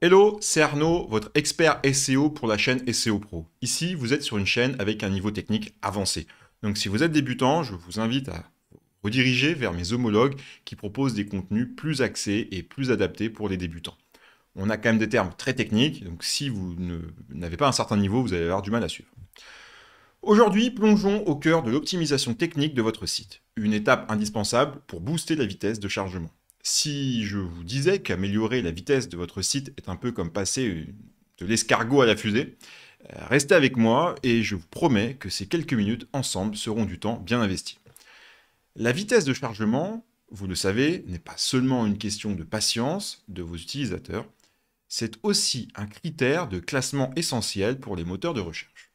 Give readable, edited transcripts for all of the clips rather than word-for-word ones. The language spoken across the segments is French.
Hello, c'est Arnaud, votre expert SEO pour la chaîne SEO Pro. Ici, vous êtes sur une chaîne avec un niveau technique avancé. Donc si vous êtes débutant, je vous invite à vous rediriger vers mes homologues qui proposent des contenus plus axés et plus adaptés pour les débutants. On a quand même des termes très techniques, donc si vous n'avez pas un certain niveau, vous allez avoir du mal à suivre. Aujourd'hui, plongeons au cœur de l'optimisation technique de votre site, une étape indispensable pour booster la vitesse de chargement. Si je vous disais qu'améliorer la vitesse de votre site est un peu comme passer de l'escargot à la fusée, restez avec moi et je vous promets que ces quelques minutes ensemble seront du temps bien investi. La vitesse de chargement, vous le savez, n'est pas seulement une question de patience de vos utilisateurs, c'est aussi un critère de classement essentiel pour les moteurs de recherche.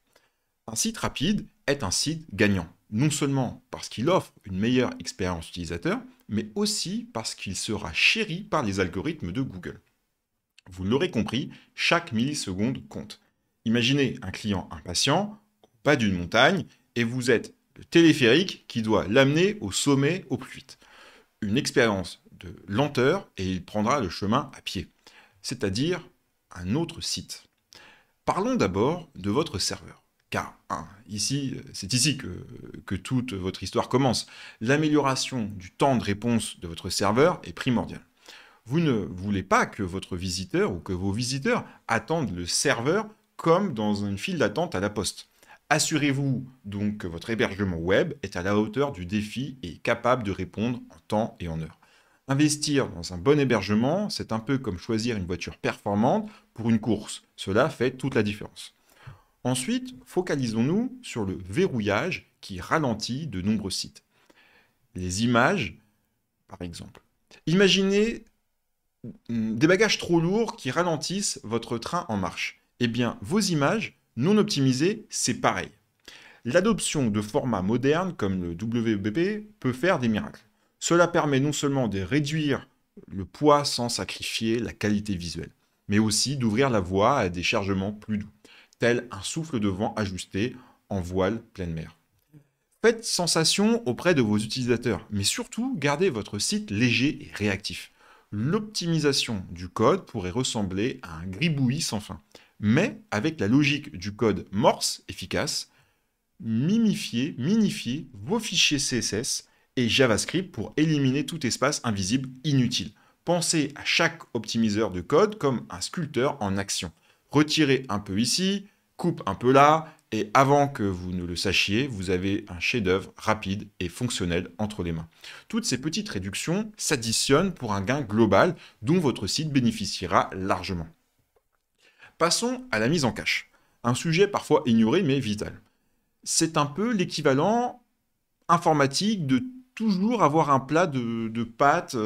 Un site rapide est un site gagnant, non seulement parce qu'il offre une meilleure expérience utilisateur, mais aussi parce qu'il sera chéri par les algorithmes de Google. Vous l'aurez compris, chaque milliseconde compte. Imaginez un client impatient, au bas d'une montagne, et vous êtes le téléphérique qui doit l'amener au sommet au plus vite. Une expérience de lenteur et il prendra le chemin à pied, c'est-à-dire un autre site. Parlons d'abord de votre serveur. Car c'est ici que toute votre histoire commence. L'amélioration du temps de réponse de votre serveur est primordiale. Vous ne voulez pas que votre visiteur ou que vos visiteurs attendent le serveur comme dans une file d'attente à la poste. Assurez-vous donc que votre hébergement web est à la hauteur du défi et capable de répondre en temps et en heure. Investir dans un bon hébergement, c'est un peu comme choisir une voiture performante pour une course. Cela fait toute la différence. Ensuite, focalisons-nous sur le verrouillage qui ralentit de nombreux sites. Les images, par exemple. Imaginez des bagages trop lourds qui ralentissent votre train en marche. Eh bien, vos images non optimisées, c'est pareil. L'adoption de formats modernes comme le WebP peut faire des miracles. Cela permet non seulement de réduire le poids sans sacrifier la qualité visuelle, mais aussi d'ouvrir la voie à des chargements plus doux, tel un souffle de vent ajusté en voile pleine mer. Faites sensation auprès de vos utilisateurs, mais surtout gardez votre site léger et réactif. L'optimisation du code pourrait ressembler à un gribouillis sans fin, mais avec la logique du code Morse efficace, minifiez vos fichiers CSS et JavaScript pour éliminer tout espace invisible inutile. Pensez à chaque optimiseur de code comme un sculpteur en action. Retirez un peu ici, coupe un peu là, et avant que vous ne le sachiez, vous avez un chef-d'œuvre rapide et fonctionnel entre les mains. Toutes ces petites réductions s'additionnent pour un gain global dont votre site bénéficiera largement. Passons à la mise en cache, un sujet parfois ignoré mais vital. C'est un peu l'équivalent informatique de toujours avoir un plat de pâtes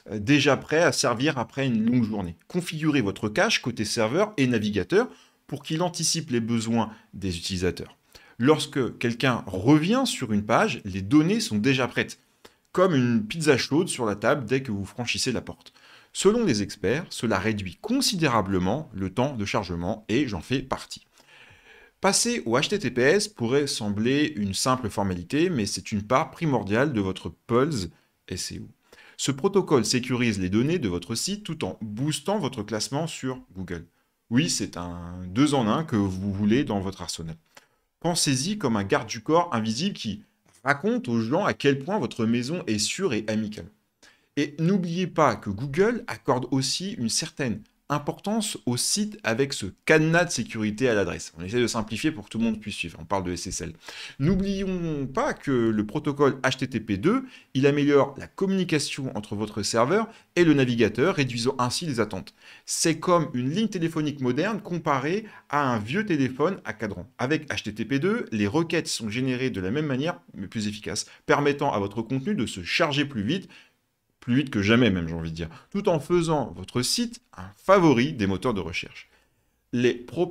déjà prêt à servir après une longue journée. Configurez votre cache côté serveur et navigateur pour qu'il anticipe les besoins des utilisateurs. Lorsque quelqu'un revient sur une page, les données sont déjà prêtes, comme une pizza chaude sur la table dès que vous franchissez la porte. Selon les experts, cela réduit considérablement le temps de chargement et j'en fais partie. Passer au HTTPS pourrait sembler une simple formalité, mais c'est une part primordiale de votre Pulse SEO. Ce protocole sécurise les données de votre site tout en boostant votre classement sur Google. Oui, c'est un 2 en 1 que vous voulez dans votre arsenal. Pensez-y comme un garde du corps invisible qui raconte aux gens à quel point votre maison est sûre et amicale. Et n'oubliez pas que Google accorde aussi une certaine importance au site avec ce cadenas de sécurité à l'adresse. On essaie de simplifier pour que tout le monde puisse suivre. On parle de SSL. N'oublions pas que le protocole HTTP2, il améliore la communication entre votre serveur et le navigateur, réduisant ainsi les attentes. C'est comme une ligne téléphonique moderne comparée à un vieux téléphone à cadran. Avec HTTP2, les requêtes sont générées de la même manière, mais plus efficaces, permettant à votre contenu de se charger plus vite que jamais même, j'ai envie de dire, tout en faisant votre site un favori des moteurs de recherche. On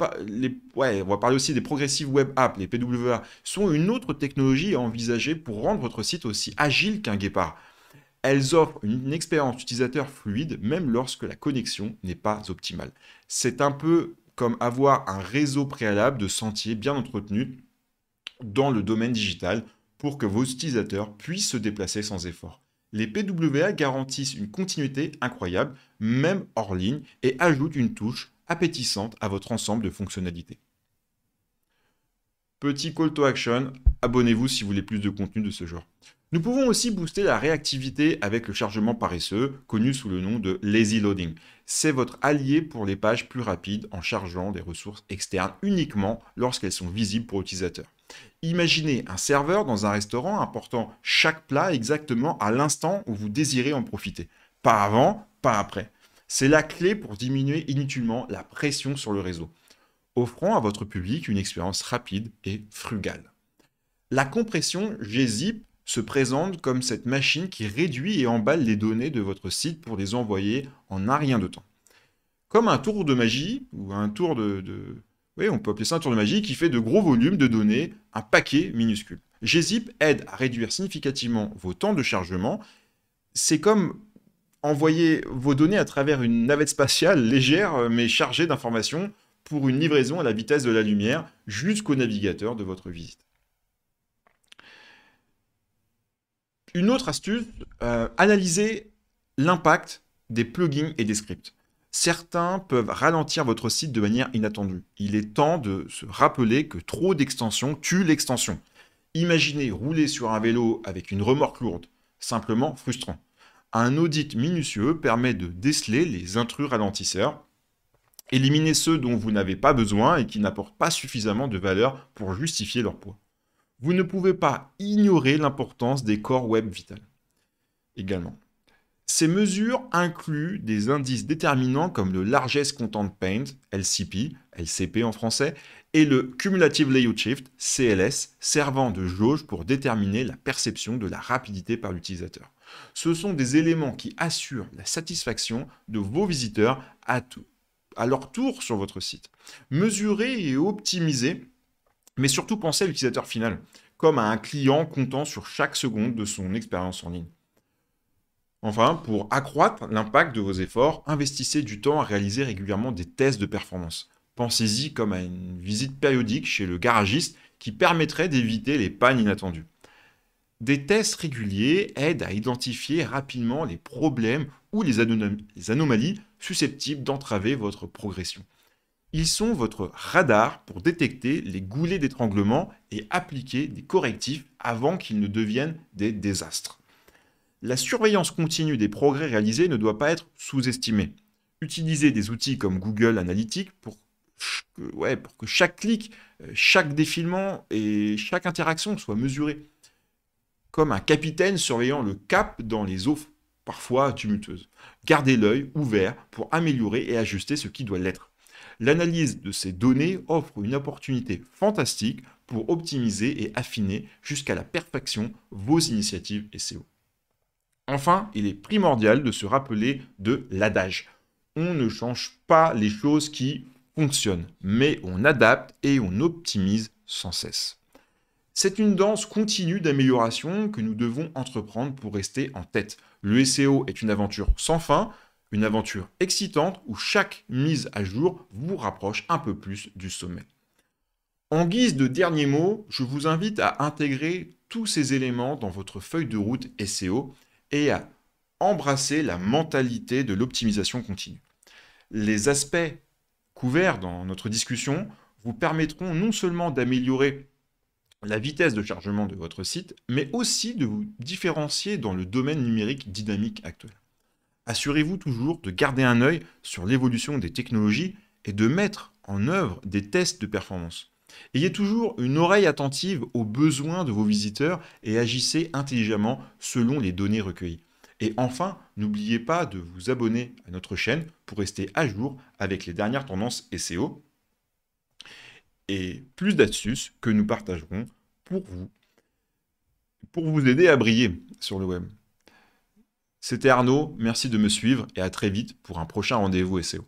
va parler aussi des Progressive Web Apps, les PWA, sont une autre technologie à envisager pour rendre votre site aussi agile qu'un guépard. Elles offrent une expérience utilisateur fluide, même lorsque la connexion n'est pas optimale. C'est un peu comme avoir un réseau préalable de sentiers bien entretenu dans le domaine digital pour que vos utilisateurs puissent se déplacer sans effort. Les PWA garantissent une continuité incroyable, même hors ligne, et ajoutent une touche appétissante à votre ensemble de fonctionnalités. Petit call to action, abonnez-vous si vous voulez plus de contenu de ce genre. Nous pouvons aussi booster la réactivité avec le chargement paresseux, connu sous le nom de lazy loading. C'est votre allié pour les pages plus rapides en chargeant des ressources externes uniquement lorsqu'elles sont visibles pour l'utilisateur. Imaginez un serveur dans un restaurant important chaque plat exactement à l'instant où vous désirez en profiter. Pas avant, pas après. C'est la clé pour diminuer inutilement la pression sur le réseau, offrant à votre public une expérience rapide et frugale. La compression gzip se présente comme cette machine qui réduit et emballe les données de votre site pour les envoyer en un rien de temps. Comme un tour de magie, ou un tour oui, on peut appeler ça un tour de magie, qui fait de gros volumes de données, un paquet minuscule. gzip aide à réduire significativement vos temps de chargement. C'est comme envoyer vos données à travers une navette spatiale légère mais chargée d'informations pour une livraison à la vitesse de la lumière jusqu'au navigateur de votre visite. Une autre astuce, analyser l'impact des plugins et des scripts. Certains peuvent ralentir votre site de manière inattendue. Il est temps de se rappeler que trop d'extensions tuent l'extension. Imaginez rouler sur un vélo avec une remorque lourde, simplement frustrant. Un audit minutieux permet de déceler les intrus ralentisseurs, éliminer ceux dont vous n'avez pas besoin et qui n'apportent pas suffisamment de valeur pour justifier leur poids. Vous ne pouvez pas ignorer l'importance des corps web vitales. Également. Ces mesures incluent des indices déterminants comme le Largest Content Paint, LCP en français, et le Cumulative Layout Shift, CLS, servant de jauge pour déterminer la perception de la rapidité par l'utilisateur. Ce sont des éléments qui assurent la satisfaction de vos visiteurs à leur tour sur votre site. Mesurez et optimisez, mais surtout pensez à l'utilisateur final, comme à un client comptant sur chaque seconde de son expérience en ligne. Enfin, pour accroître l'impact de vos efforts, investissez du temps à réaliser régulièrement des tests de performance. Pensez-y comme à une visite périodique chez le garagiste qui permettrait d'éviter les pannes inattendues. Des tests réguliers aident à identifier rapidement les problèmes ou les anomalies susceptibles d'entraver votre progression. Ils sont votre radar pour détecter les goulets d'étranglement et appliquer des correctifs avant qu'ils ne deviennent des désastres. La surveillance continue des progrès réalisés ne doit pas être sous-estimée. Utilisez des outils comme Google Analytics pour que chaque clic, chaque défilement et chaque interaction soit mesurée. Comme un capitaine surveillant le cap dans les eaux parfois tumultueuses. Gardez l'œil ouvert pour améliorer et ajuster ce qui doit l'être. L'analyse de ces données offre une opportunité fantastique pour optimiser et affiner jusqu'à la perfection vos initiatives SEO. Enfin, il est primordial de se rappeler de l'adage. On ne change pas les choses qui fonctionnent, mais on adapte et on optimise sans cesse. C'est une danse continue d'amélioration que nous devons entreprendre pour rester en tête. Le SEO est une aventure sans fin, une aventure excitante où chaque mise à jour vous rapproche un peu plus du sommet. En guise de dernier mot, je vous invite à intégrer tous ces éléments dans votre feuille de route SEO et à embrasser la mentalité de l'optimisation continue. Les aspects couverts dans notre discussion vous permettront non seulement d'améliorer la vitesse de chargement de votre site, mais aussi de vous différencier dans le domaine numérique dynamique actuel. Assurez-vous toujours de garder un œil sur l'évolution des technologies et de mettre en œuvre des tests de performance. Ayez toujours une oreille attentive aux besoins de vos visiteurs et agissez intelligemment selon les données recueillies. Et enfin, n'oubliez pas de vous abonner à notre chaîne pour rester à jour avec les dernières tendances SEO et plus d'astuces que nous partagerons pour vous aider à briller sur le web. C'était Arnaud, merci de me suivre et à très vite pour un prochain rendez-vous SEO.